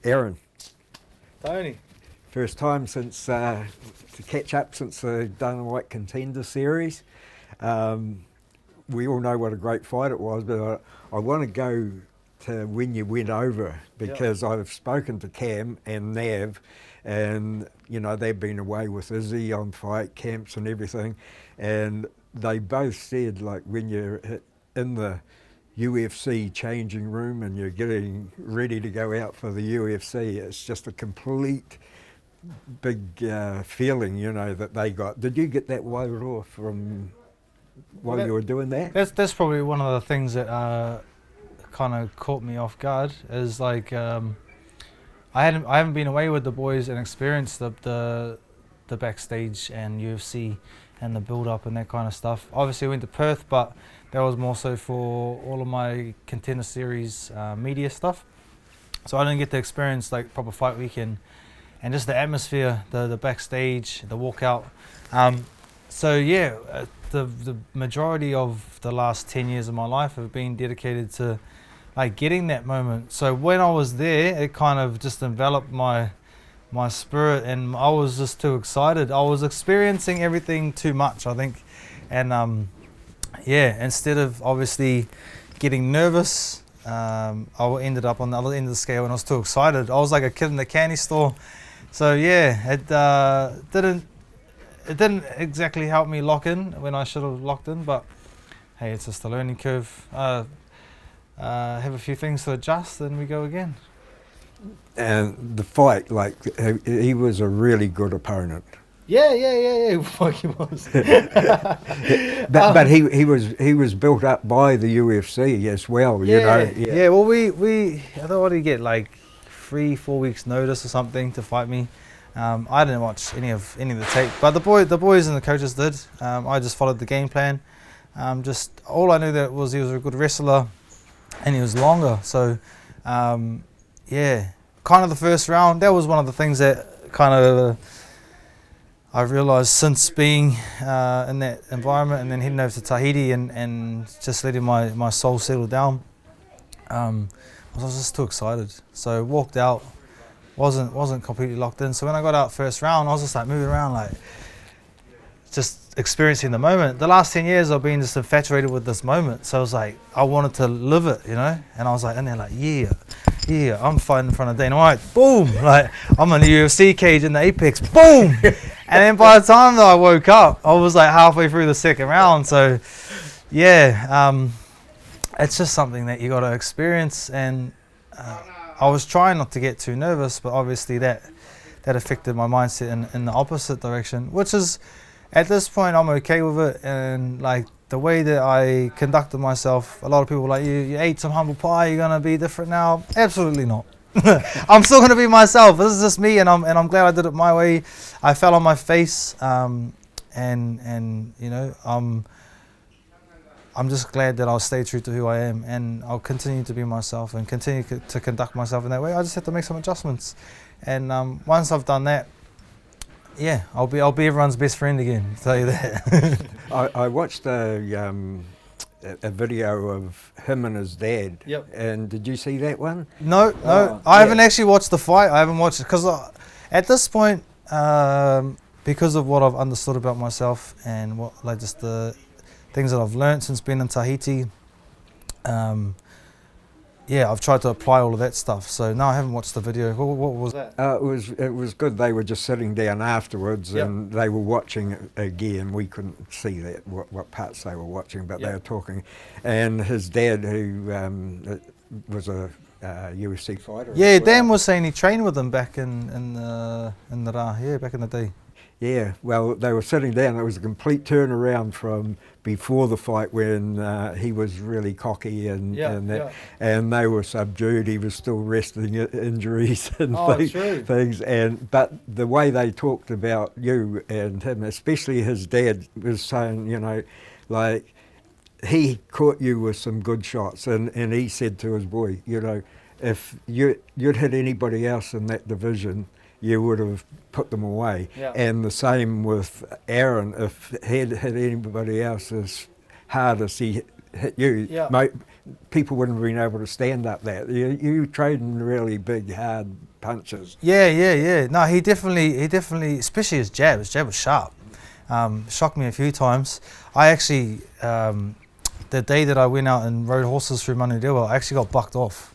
Aaron. Tony. First time since to catch up since the Dana White Contender Series. We all know what a great fight it was, but I want to go to when you went over, because I've spoken to Cam and Nav, and you know they've been away with Izzy on fight camps and everything, and they both said like when you're in the UFC changing room and you're getting ready to go out for the UFC, it's just a complete big feeling, you know, that they got. Did you get that waved off from while you were doing that? That's probably one of the things that kind of caught me off guard. Is like I haven't been away with the boys and experienced the backstage and UFC and the build up and that kind of stuff. Obviously, I went to Perth, but that was more so for all of my Contender Series media stuff. So I didn't get to experience like proper fight weekend and just the atmosphere, the backstage, the walkout. So yeah, the majority of the last 10 years of my life have been dedicated to like getting that moment. So when I was there, it kind of just enveloped my spirit, and I was just too excited. I was experiencing everything too much, I think, and yeah, instead of obviously getting nervous, I ended up on the other end of the scale and I was too excited. I was like a kid in the candy store. So yeah, it didn't exactly help me lock in when I should have locked in, but hey, it's just a learning curve. Have a few things to adjust, and we go again. And the fight, like he was a really good opponent. Yeah. Fuck, he was. but he was built up by the UFC as well, you know. Yeah. Well, we I thought, what did he get, like 3-4 weeks notice or something to fight me. I didn't watch any of the tape, but the boys and the coaches did. I just followed the game plan. Just all I knew that was he was a good wrestler, and he was longer. So yeah, kind of the first round. That was one of the things that kind of I realised since being in that environment and then heading over to Tahiti and just letting my soul settle down. I was just too excited. So walked out, wasn't completely locked in. So when I got out first round, I was just like moving around, like just experiencing the moment. The last 10 years I've been just infatuated with this moment. So I was like, I wanted to live it, you know? And I was like in there like, yeah, I'm fighting in front of Dana White, boom! Like I'm in the UFC cage in the Apex, boom! And then by the time that I woke up, I was like halfway through the second round. So yeah, it's just something that you got to experience, and I was trying not to get too nervous, but obviously that affected my mindset in the opposite direction, which is, at this point, I'm okay with it. And like the way that I conducted myself, a lot of people were like, you ate some humble pie, you're gonna be different now. Absolutely not. I'm still gonna be myself. This is just me, and I'm glad I did it my way. I fell on my face, and you know, I'm just glad that I'll stay true to who I am, and I'll continue to be myself and continue to conduct myself in that way. I just have to make some adjustments, and once I've done that, yeah, I'll be everyone's best friend again. I'll tell you that. I watched a video of him and his dad. Yep. And did you see that one? No, I haven't actually watched the fight. I haven't watched it because at this point, because of what I've understood about myself and what like just the things that I've learned since being in Tahiti, yeah, I've tried to apply all of that stuff. So no, I haven't watched the video. What was that? It was good. They were just sitting down afterwards, Yep. and they were watching it again. We couldn't see that what parts they were watching, but they were talking. And his dad, who was a UFC fighter. Yeah, Dan was saying he trained with him back in the back in the day. Yeah, well, they were sitting down. It was a complete turnaround from before the fight when he was really cocky and and they were subdued. He was still wrestling injuries and things. But the way they talked about you and him, especially his dad, was saying, you know, like he caught you with some good shots, and he said to his boy, you know, if you'd hit anybody else in that division, you would have put them away. Yeah. And the same with Aaron. If he'd hit anybody else as hard as he hit you, Yeah. mate, people wouldn't have been able to stand up that. You trading really big, hard punches. Yeah. No, he definitely, especially his jab was sharp. Shocked me a few times. I actually, the day that I went out and rode horses through Manurewa, I actually got bucked off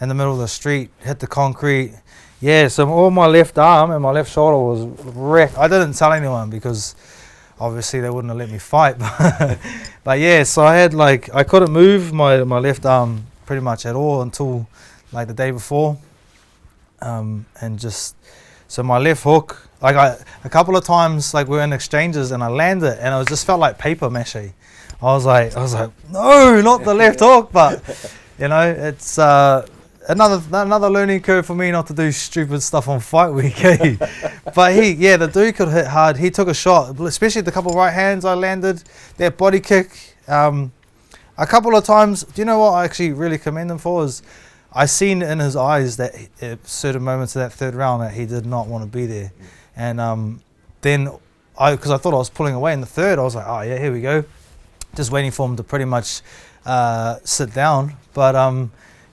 in the middle of the street, hit the concrete. Yeah, so all my left arm and my left shoulder was wrecked. I didn't tell anyone because obviously they wouldn't have let me fight. But yeah, so I had I couldn't move my left arm pretty much at all until like the day before. And just, so my left hook, a couple of times we were in exchanges and I landed and it just felt like paper mache. I was like, no, not the left hook, but you know, it's another learning curve for me not to do stupid stuff on fight week. But the dude could hit hard. He took a shot, especially the couple of right hands I landed, that body kick. A couple of times, do you know what I actually really commend him for is I seen in his eyes that at certain moments of that third round that he did not want to be there. And then because I thought I was pulling away in the third, I was like, oh yeah, here we go. Just waiting for him to pretty much sit down. But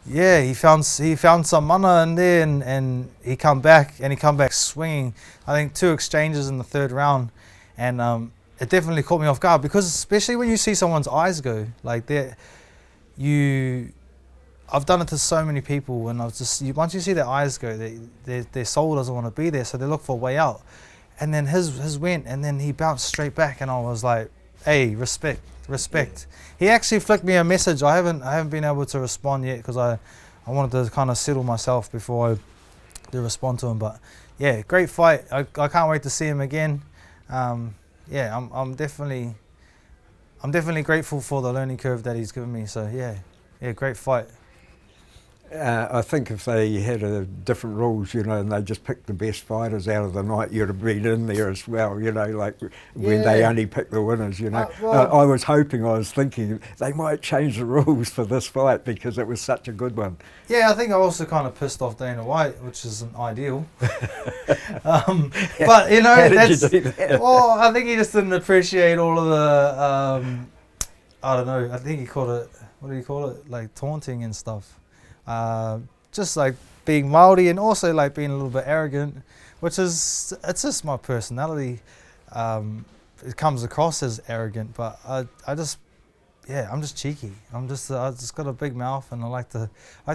yeah, he found some mana in there, and he come back swinging. I think 2 exchanges in the third round, and it definitely caught me off guard because especially when you see someone's eyes go like that, I've done it to so many people, and once you see their eyes go, their soul doesn't want to be there, so they look for a way out. And then his went, and then he bounced straight back, and I was like, hey, respect. He actually flicked me a message. I haven't been able to respond yet because I wanted to kind of settle myself before I do respond to him. But yeah, great fight. I can't wait to see him again. Yeah, I'm definitely grateful for the learning curve that he's given me. So yeah, great fight. I think if they had different rules, you know, and they just picked the best fighters out of the night, you'd have been in there as well, you know, when they only pick the winners, you know. I was thinking they might change the rules for this fight because it was such a good one. Yeah, I think I also kind of pissed off Dana White, which isn't ideal. But, you know, how did you do that? Well, I think he just didn't appreciate all of the, I don't know, I think he called it, what do you call it, taunting and stuff. Just being Māori and also being a little bit arrogant, which it's just my personality. It comes across as arrogant, but I'm just cheeky. I just got a big mouth and I like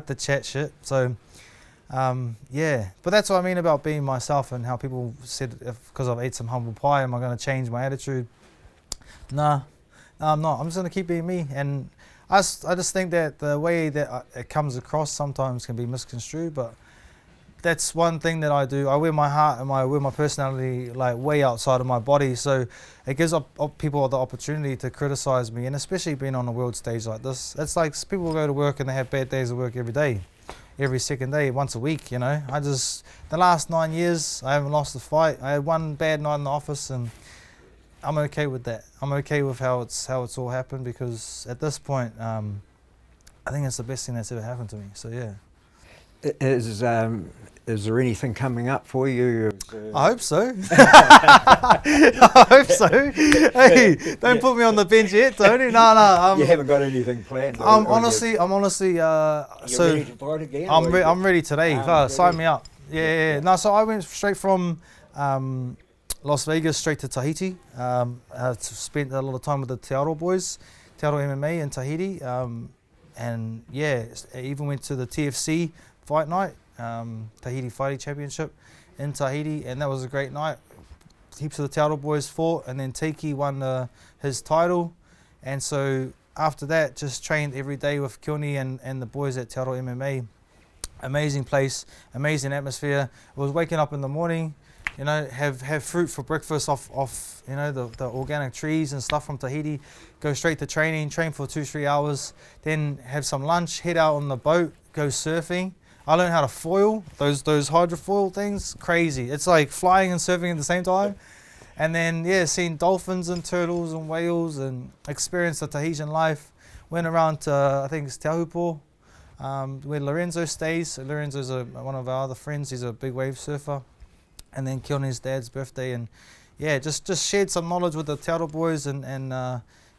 to chat shit. So yeah, but that's what I mean about being myself and how people said because I've ate some humble pie, am I going to change my attitude? Nah, I'm not. I'm just going to keep being me. And I just think that the way that it comes across sometimes can be misconstrued, but that's one thing that I do. I wear my heart and I wear my personality way outside of my body, so it gives people the opportunity to criticize me, and especially being on a world stage like this. It's like people go to work and they have bad days of work every day, every second day, once a week, you know. The last 9 years, I haven't lost a fight. I had one bad night in the office, and I'm okay with that. I'm okay with how it's all happened because at this point, I think it's the best thing that's ever happened to me. So yeah. Is there anything coming up for you? I hope so. I hope so. Hey, don't put me on the bench yet, Tony. No. You haven't got anything planned. I'm honestly. You're ready to fight again? I'm ready today. Sign me up. Yeah. No, so I went straight from Las Vegas straight to Tahiti. Spent a lot of time with the Te Aroha boys, Te Aroha MMA in Tahiti, and yeah, even went to the TFC fight night, Tahiti Fighting Championship in Tahiti, and that was a great night. Heaps of the Te Aroha boys fought, and then Tiki won his title, and so after that, just trained every day with Keone and the boys at Te Aroha MMA. Amazing place, amazing atmosphere. I was waking up in the morning, you know, have fruit for breakfast off you know, the organic trees and stuff from Tahiti, go straight to training, train for 2-3 hours, then have some lunch, head out on the boat, go surfing. I learned how to foil, those hydrofoil things, crazy. It's like flying and surfing at the same time. And then, yeah, seeing dolphins and turtles and whales and experienced the Tahitian life. Went around to, I think it's Taupo, where Lorenzo stays. Lorenzo's one of our other friends, he's a big wave surfer. And then Keone's dad's birthday, and yeah, just shared some knowledge with the Te Aroha boys and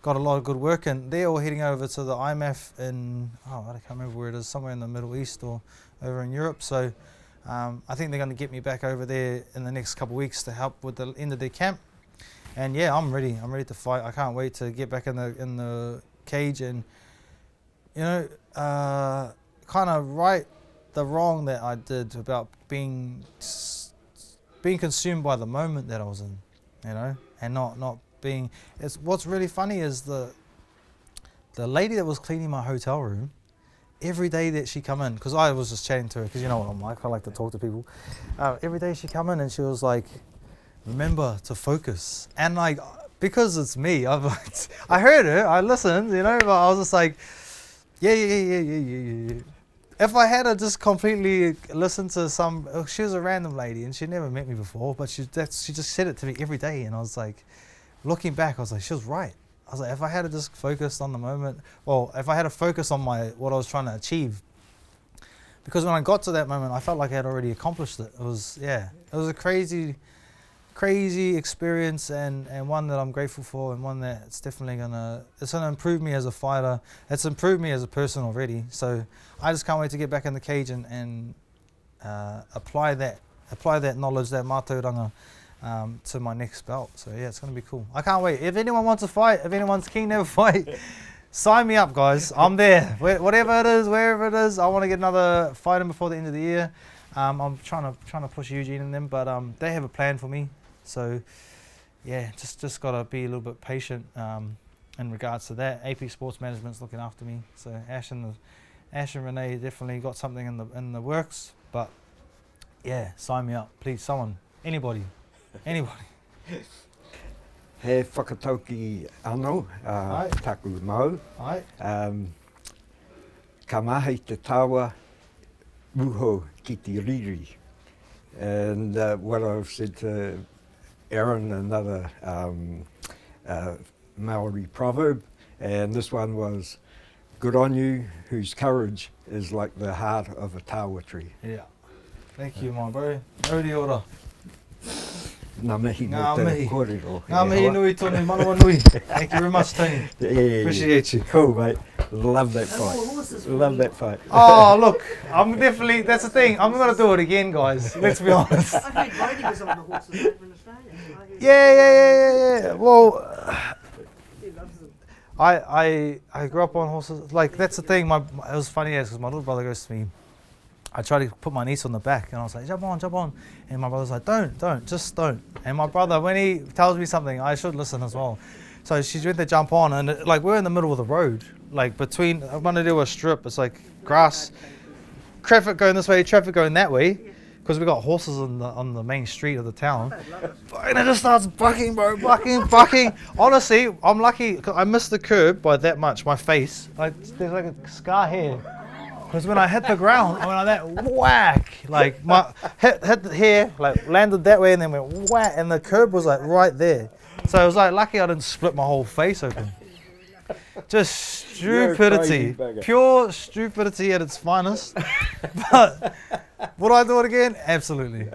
got got a lot of good work, and they're all heading over to the IMF in, I can't remember where it is, somewhere in the Middle East or over in Europe. So I think they're going to get me back over there in the next couple of weeks to help with the end of their camp. And yeah, I'm ready to fight. I can't wait to get back in the cage and, you know, kind of right the wrong that I did about being consumed by the moment that I was in, you know, and not being. What's really funny is the lady that was cleaning my hotel room. Every day that she come in, because I was just chatting to her, because you know what I'm like, I like to talk to people. Every day she come in and she was like, remember to focus. And like, because it's me, I heard her, I listened, you know, but I was just like, yeah. If I had to just completely listened to she was a random lady and she never met me before, but she just said it to me every day, and I was like, looking back, I was like, she was right. I was like, if I had to just focus on the moment, well, if I had to focus on what I was trying to achieve, because when I got to that moment, I felt like I had already accomplished it. It was a crazy experience, and one that I'm grateful for, and one that it's definitely gonna improve me as a fighter. It's improved me as a person already. So I just can't wait to get back in the cage and apply that knowledge, that mātauranga, to my next belt. So yeah, it's gonna be cool. I can't wait. If anyone wants to fight, if anyone's keen to have a fight, sign me up, guys. I'm there. Whatever it is, wherever it is, I want to get another fight in before the end of the year. I'm trying to push Eugene and them, but they have a plan for me. So yeah, just gotta be a little bit patient in regards to that. AP Sports Management's looking after me. So Ash and Renee definitely got something in the works. But yeah, sign me up, please. Someone, anybody. He whakatauki anō, taku mau. Ka mahi te tawa muho ki te riri. And what I've said to Aaron, another Maori proverb, and this one was, good on you, whose courage is like the heart of a tawa tree. Yeah. Thank you, my bro. Ori ora. Ngā mihi no te kōrero. Ngā mihi nui tonu, manawa nui. Thank you very much, Tony. Yeah. Appreciate you. Cool, mate. Love that fight. Love that fight. Oh, look, that's the thing. I'm going to do it again, guys. Let's be honest. I heard Brody was on the horses over in Australia. Yeah. Well, He loves them. I grew up on horses. Like, that's the thing. It was funny because my little brother goes to me, I tried to put my niece on the back, and I was like, jump on. And my brother's like, just don't. And my brother, when he tells me something, I should listen as well. So she went to jump on, and we're in the middle of the road, like between, I'm going to do a strip, it's like grass, traffic going this way, traffic going that way, because we got horses on the main street of the town. And it just starts bucking, bro, bucking. Honestly, I'm lucky, 'cause I missed the curb by that much, my face. There's like a scar here. Because when I hit the ground, I went like that, whack, like my hit the hair, like landed that way and then went whack, and the curb was like right there. So it was like lucky I didn't split my whole face open. Just stupidity, pure stupidity at its finest. But would I do it again? Absolutely.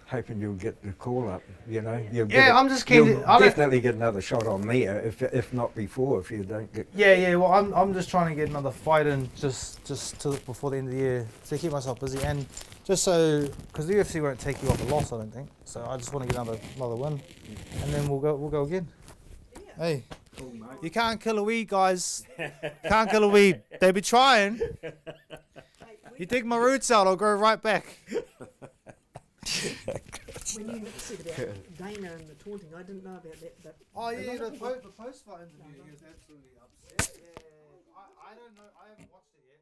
Hoping you'll get the call up, you know. I'm just keen. You'll definitely get another shot on there, if not before, if you don't get. Yeah. Well, I'm just trying to get another fight in just before the end of the year to keep myself busy, and just so, because the UFC won't take you off a loss, I don't think. So I just want to get another win, and then we'll go again. Yeah. Hey, cool, you can't kill a weed, guys. Can't kill a weed. They be trying. You dig my roots out, I'll grow right back. When you said about Dana and the taunting, I didn't know about that. But oh yeah, the post-fight interview, he was absolutely upset. Yeah, I don't know, I haven't watched it yet.